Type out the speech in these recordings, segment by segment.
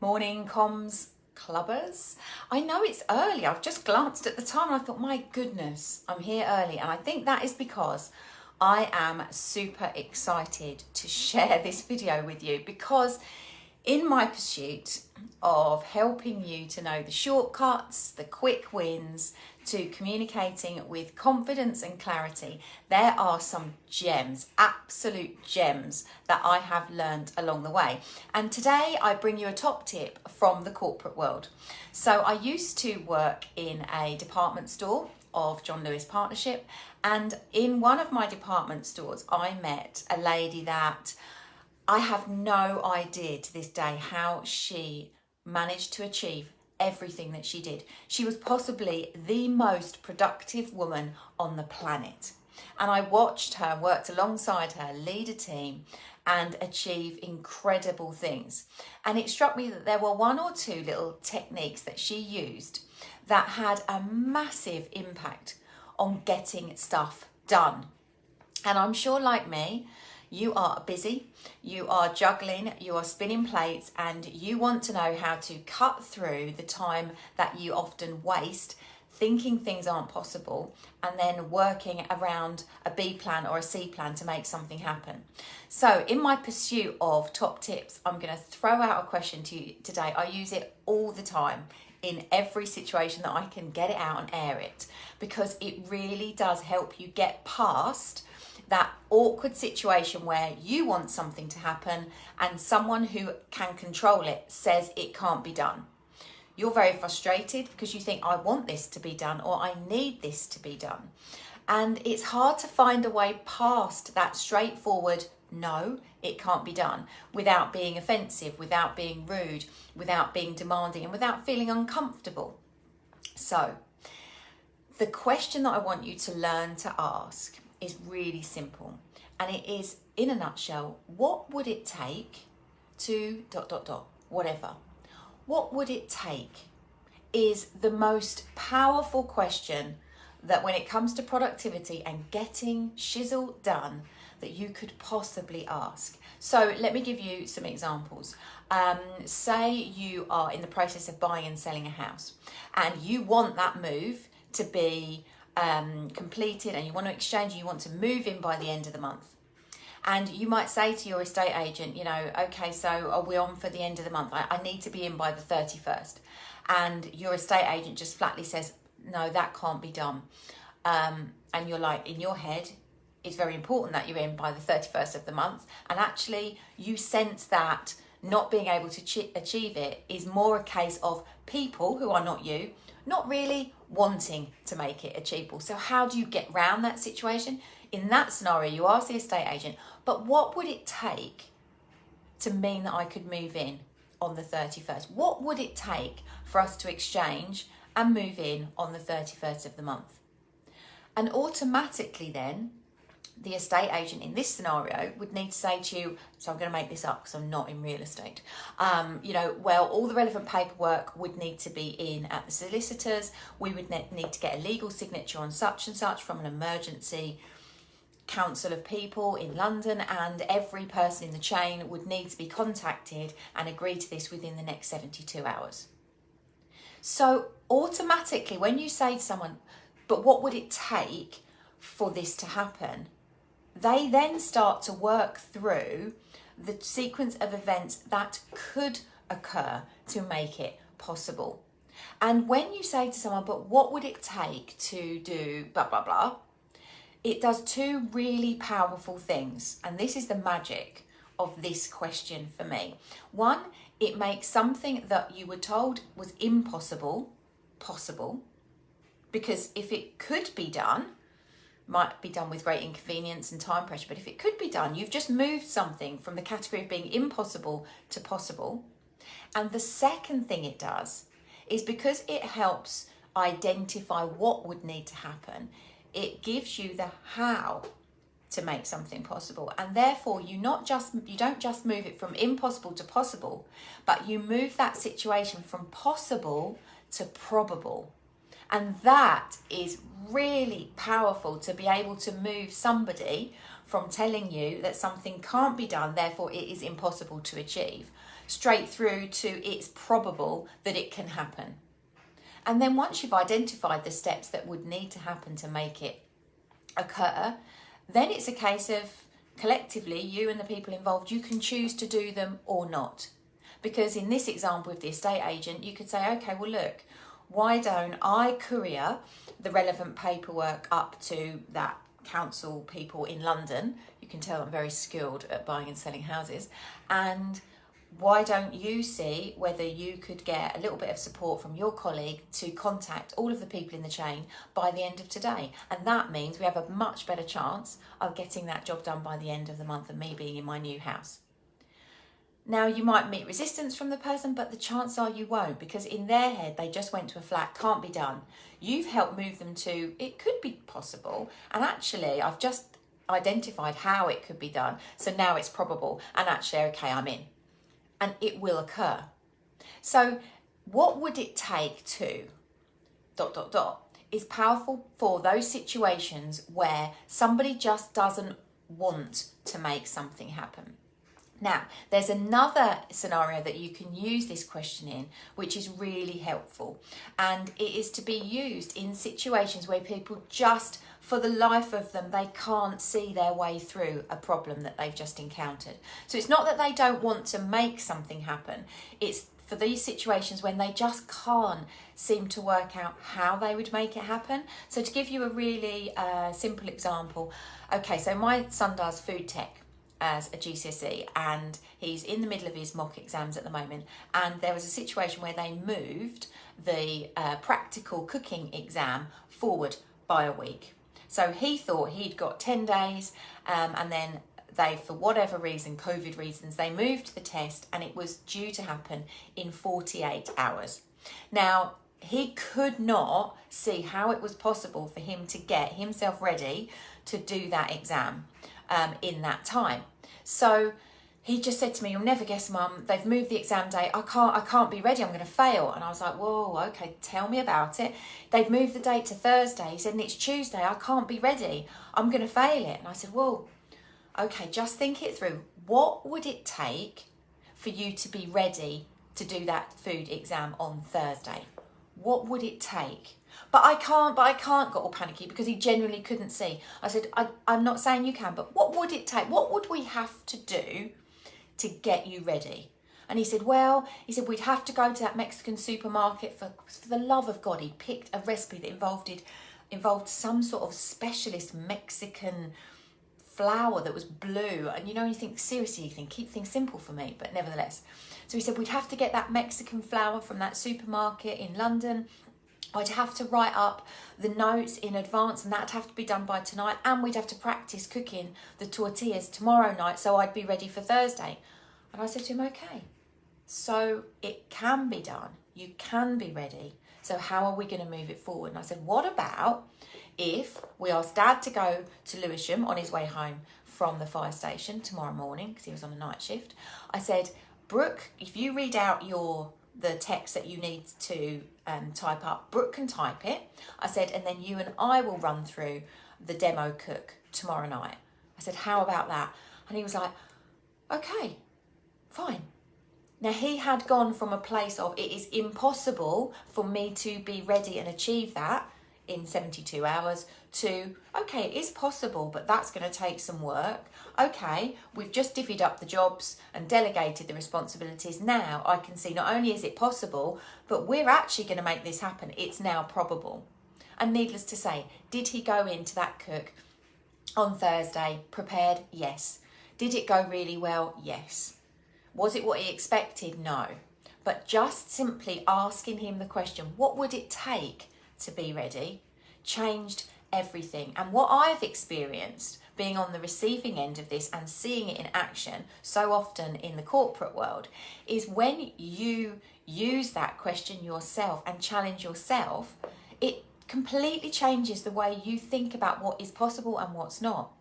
Morning, comms clubbers. I know it's early. I've just glanced at the time and I thought, my goodness, I'm here early. And I think that is because I am super excited to share this video with you, because in my pursuit of helping you to know the shortcuts, the quick wins to communicating with confidence and clarity, there are some gems, absolute gems that I have learned along the way. And today I bring you a top tip from the corporate world. So I used to work in a department store of John Lewis Partnership, and in one of my department stores I met a lady that I have no idea to this day how she managed to achieve everything that she did. She was possibly the most productive woman on the planet. And I watched her, worked alongside her, lead a team and achieve incredible things. And it struck me that there were one or two little techniques that she used that had a massive impact on getting stuff done. And I'm sure, like me, you are busy, you are juggling, you are spinning plates, and you want to know how to cut through the time that you often waste thinking things aren't possible and then working around a B plan or a C plan to make something happen. So in my pursuit of top tips, I'm going to throw out a question to you today. I use it all the time in every situation that I can get it out and air it, because it really does help you get past that awkward situation where you want something to happen and someone who can control it says it can't be done. You're very frustrated because you think, I want this to be done, or I need this to be done. And it's hard to find a way past that straightforward, no, it can't be done, without being offensive, without being rude, without being demanding, and without feeling uncomfortable. So the question that I want you to learn to ask is really simple, and it is, in a nutshell, what would it take to ... whatever. What would it take is the most powerful question that, when it comes to productivity and getting shizzle done, that you could possibly ask. So let me give you some examples. Say you are in the process of buying and selling a house, and you want that move to be completed, and you want to exchange, you want to move in by the end of the month. And you might say to your estate agent, okay, so are we on for the end of the month? I need to be in by the 31st. And your estate agent just flatly says, no, that can't be done. And you're like, in your head, it's very important that you're in by the 31st of the month. And actually you sense that not being able to achieve it is more a case of people who are not you, not really wanting to make it achievable. So how do you get around that situation? In that scenario, you ask the estate agent, but what would it take to mean that I could move in on the 31st? What would it take for us to exchange and move in on the 31st of the month? And automatically then, the estate agent in this scenario would need to say to you, so I'm going to make this up because I'm not in real estate, well, all the relevant paperwork would need to be in at the solicitors. We would need to get a legal signature on such and such from an emergency council of people in London, and every person in the chain would need to be contacted and agree to this within the next 72 hours. So automatically, when you say to someone, but what would it take for this to happen? They then start to work through the sequence of events that could occur to make it possible. And when you say to someone, but what would it take to do blah, blah, blah, it does two really powerful things. And this is the magic of this question for me. One, it makes something that you were told was impossible, possible. Because if it could be done, might be done with great inconvenience and time pressure, but if it could be done, you've just moved something from the category of being impossible to possible. And the second thing it does is, because it helps identify what would need to happen, it gives you the how to make something possible. And therefore you don't just move it from impossible to possible, but you move that situation from possible to probable. And that is really powerful, to be able to move somebody from telling you that something can't be done, therefore it is impossible to achieve, straight through to it's probable that it can happen. And then once you've identified the steps that would need to happen to make it occur, then it's a case of collectively, you and the people involved, you can choose to do them or not. Because in this example with the estate agent, you could say, okay, well, look, why don't I courier the relevant paperwork up to that council people in London? You can tell I'm very skilled at buying and selling houses. And why don't you see whether you could get a little bit of support from your colleague to contact all of the people in the chain by the end of today? And that means we have a much better chance of getting that job done by the end of the month and me being in my new house. Now, you might meet resistance from the person, but the chances are you won't, because in their head, they just went to a flat, can't be done. You've helped move them to, it could be possible. And actually, I've just identified how it could be done. So now it's probable. And actually, okay, I'm in. And it will occur. So what would it take to ... is powerful for those situations where somebody just doesn't want to make something happen. Now, there's another scenario that you can use this question in, which is really helpful. And it is to be used in situations where people just, for the life of them, they can't see their way through a problem that they've just encountered. So it's not that they don't want to make something happen. It's for these situations when they just can't seem to work out how they would make it happen. So to give you a really simple example, okay, so my son does food tech as a GCSE, and he's in the middle of his mock exams at the moment, and there was a situation where they moved the practical cooking exam forward by a week. So he thought he'd got 10 days and then they, for whatever reason, COVID reasons, they moved the test and it was due to happen in 48 hours. Now, he could not see how it was possible for him to get himself ready to do that exam in that time. So he just said to me, "You'll never guess, Mum, they've moved the exam date. I can't be ready. I'm going to fail." And I was like, "Whoa, okay, tell me about it." "They've moved the date to Thursday." He said, "And it's Tuesday. I can't be ready. I'm going to fail it." And I said, "Whoa, okay, just think it through. What would it take for you to be ready to do that food exam on Thursday? What would it take?" But I can't, got all panicky because he genuinely couldn't see. I said, I'm not saying you can, but what would it take? What would we have to do to get you ready? And he said, we'd have to go to that Mexican supermarket for the love of God. He picked a recipe that involved some sort of specialist Mexican flour that was blue. And you think, seriously, keep things simple for me, but nevertheless. So he said, we'd have to get that Mexican flour from that supermarket in London. I'd have to write up the notes in advance, and that'd have to be done by tonight. And we'd have to practice cooking the tortillas tomorrow night, so I'd be ready for Thursday. And I said to him, okay, so it can be done. You can be ready. So how are we going to move it forward? And I said, what about if we asked Dad to go to Lewisham on his way home from the fire station tomorrow morning, because he was on a night shift. I said, Brooke, if you read out the text that you need to type up, Brooke can type it. I said, and then you and I will run through the demo cook tomorrow night. I said, how about that? And he was like, okay, fine. Now, he had gone from a place of it is impossible for me to be ready and achieve that in 72 hours to, okay, it is possible, but that's going to take some work. Okay, we've just divvied up the jobs and delegated the responsibilities. Now I can see not only is it possible, but we're actually going to make this happen. It's now probable. And needless to say, did he go into that cook on Thursday prepared? Yes. Did it go really well? Yes. Was it what he expected? No. But just simply asking him the question, what would it take to be ready, changed everything. And what I've experienced being on the receiving end of this and seeing it in action so often in the corporate world is when you use that question yourself and challenge yourself, it completely changes the way you think about what is possible and what's not.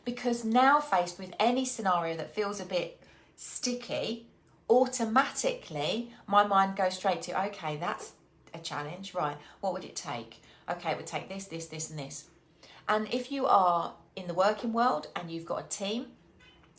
Because now faced with any scenario that feels a bit sticky, automatically my mind goes straight to, okay, that's a challenge, right? What would it take? Okay, it would take this, this, and this. And if you are in the working world and you've got a team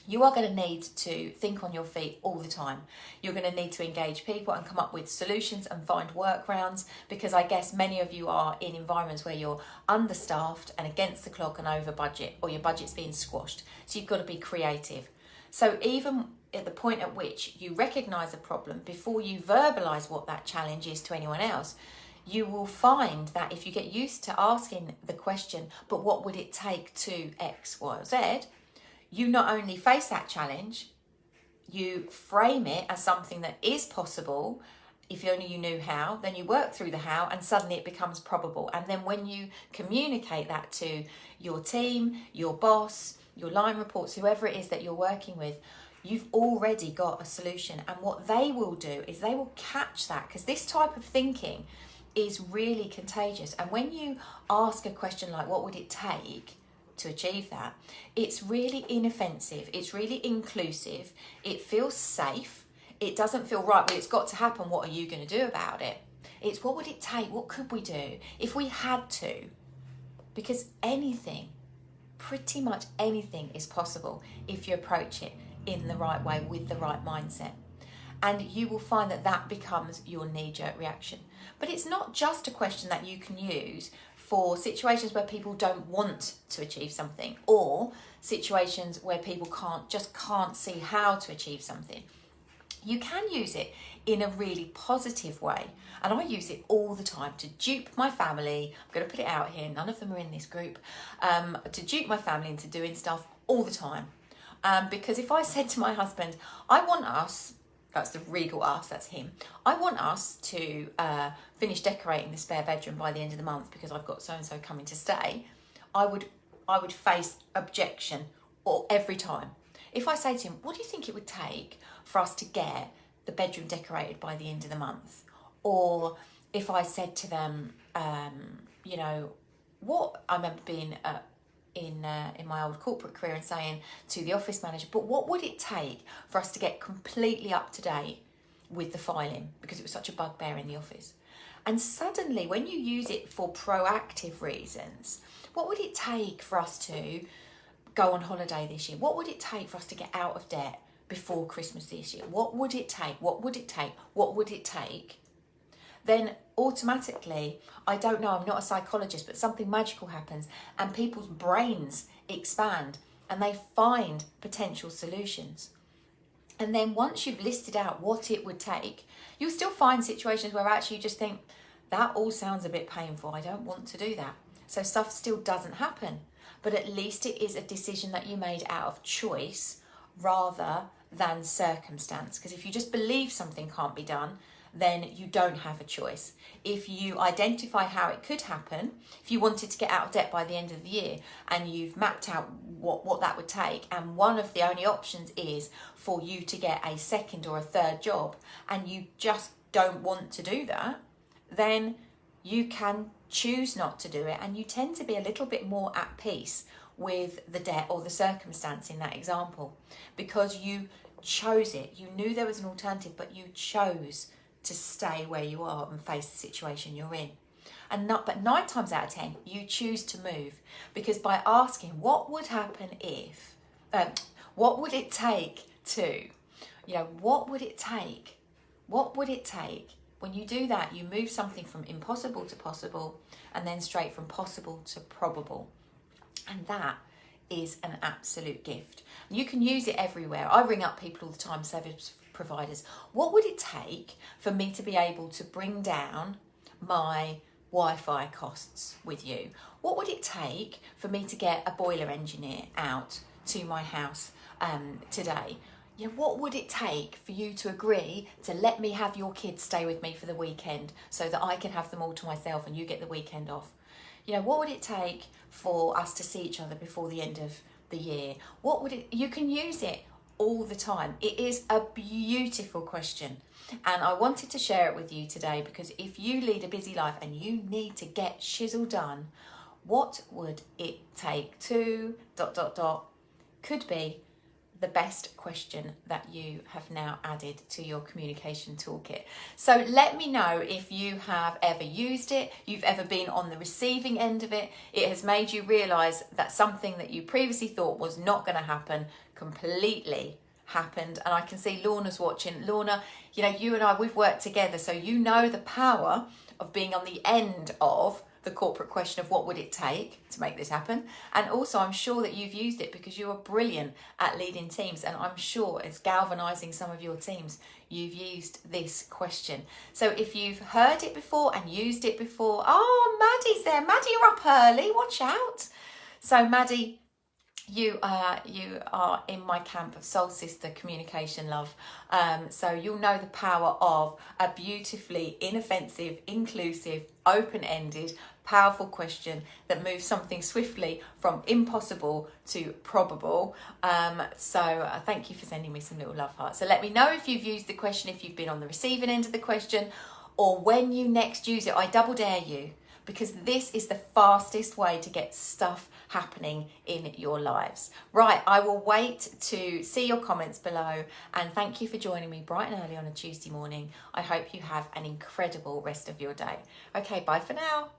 you are going to need to think on your feet all the time. You're going to need to engage people and come up with solutions and find workarounds, because I guess many of you are in environments where you're understaffed and against the clock and over budget, or your budget's being squashed. So you've got to be creative. So even at the point at which you recognise a problem, before you verbalise what that challenge is to anyone else, you will find that if you get used to asking the question, but what would it take to X, Y, or Z, you not only face that challenge, you frame it as something that is possible. If only you knew how, then you work through the how, and suddenly it becomes probable. And then when you communicate that to your team, your boss, your line reports, whoever it is that you're working with, you've already got a solution. And what they will do is they will catch that, because this type of thinking is really contagious. And when you ask a question like, what would it take to achieve that, it's really inoffensive, it's really inclusive, it feels safe, it doesn't feel right, well, it's got to happen, what are you going to do about it? It's what would it take, what could we do if we had to? Because anything, pretty much anything is possible if you approach it in the right way with the right mindset. And you will find that that becomes your knee-jerk reaction. But it's not just a question that you can use for situations where people don't want to achieve something, or situations where people can't see how to achieve something. You can use it in a really positive way. And I use it all the time to dupe my family. I'm going to put it out here, none of them are in this group, to dupe my family into doing stuff all the time. Because if I said to my husband, I want us, that's the regal us, that's him, I want us to finish decorating the spare bedroom by the end of the month because I've got so-and-so coming to stay, I would face objection or every time. If I say to him, what do you think it would take for us to get the bedroom decorated by the end of the month? Or if I said to them, you know, what I remember being in my old corporate career and saying to the office manager, but what would it take for us to get completely up to date with the filing, because it was such a bugbear in the office? And suddenly when you use it for proactive reasons, what would it take for us to go on holiday this year? What would it take for us to get out of debt before Christmas this year? What would it take? What would it take? What would it take? Then automatically, I don't know, I'm not a psychologist, but something magical happens and people's brains expand and they find potential solutions. And then once you've listed out what it would take, you'll still find situations where actually you just think, that all sounds a bit painful, I don't want to do that. So stuff still doesn't happen, but at least it is a decision that you made out of choice rather than circumstance. Because if you just believe something can't be done, then you don't have a choice. If you identify how it could happen, if you wanted to get out of debt by the end of the year and you've mapped out what that would take, and one of the only options is for you to get a second or a third job, and you just don't want to do that, then you can choose not to do it, and you tend to be a little bit more at peace with the debt or the circumstance in that example, because you chose it. You knew there was an alternative, but you chose to stay where you are and face the situation you're in. But 9 times out of 10, you choose to move, because by asking what would happen if, what would it take to, what would it take? What would it take? When you do that, you move something from impossible to possible, and then straight from possible to probable. And that is an absolute gift. You can use it everywhere. I ring up people all the time, service providers. What would it take for me to be able to bring down my Wi-Fi costs with you? What would it take for me to get a boiler engineer out to my house today? What would it take for you to agree to let me have your kids stay with me for the weekend so that I can have them all to myself and you get the weekend off? What would it take for us to see each other before the end of the year? You can use it all the time. It is a beautiful question, and I wanted to share it with you today, because if you lead a busy life and you need to get shizzle done, what would it take to ... could be the best question that you have now added to your communication toolkit. So let me know if you have ever used it, you've ever been on the receiving end of it, it has made you realise that something that you previously thought was not going to happen completely happened. And I can see Lorna's watching. Lorna, you know, you and I, we've worked together, so you know the power of being on the end of the corporate question of what would it take to make this happen. And also I'm sure that you've used it because you are brilliant at leading teams, and I'm sure it's galvanizing some of your teams. You've used this question. So if you've heard it before and used it before, oh, Maddie's there. Maddie, you're up early, watch out. So Maddie, you are in my camp of soul sister communication, love. So you'll know the power of a beautifully inoffensive, inclusive, open-ended, powerful question that moves something swiftly from impossible to probable. So thank you for sending me some little love hearts. So let me know if you've used the question, if you've been on the receiving end of the question, or when you next use it. I double dare you, because this is the fastest way to get stuff happening in your lives. Right, I will wait to see your comments below, and thank you for joining me bright and early on a Tuesday morning. I hope you have an incredible rest of your day. Okay, bye for now.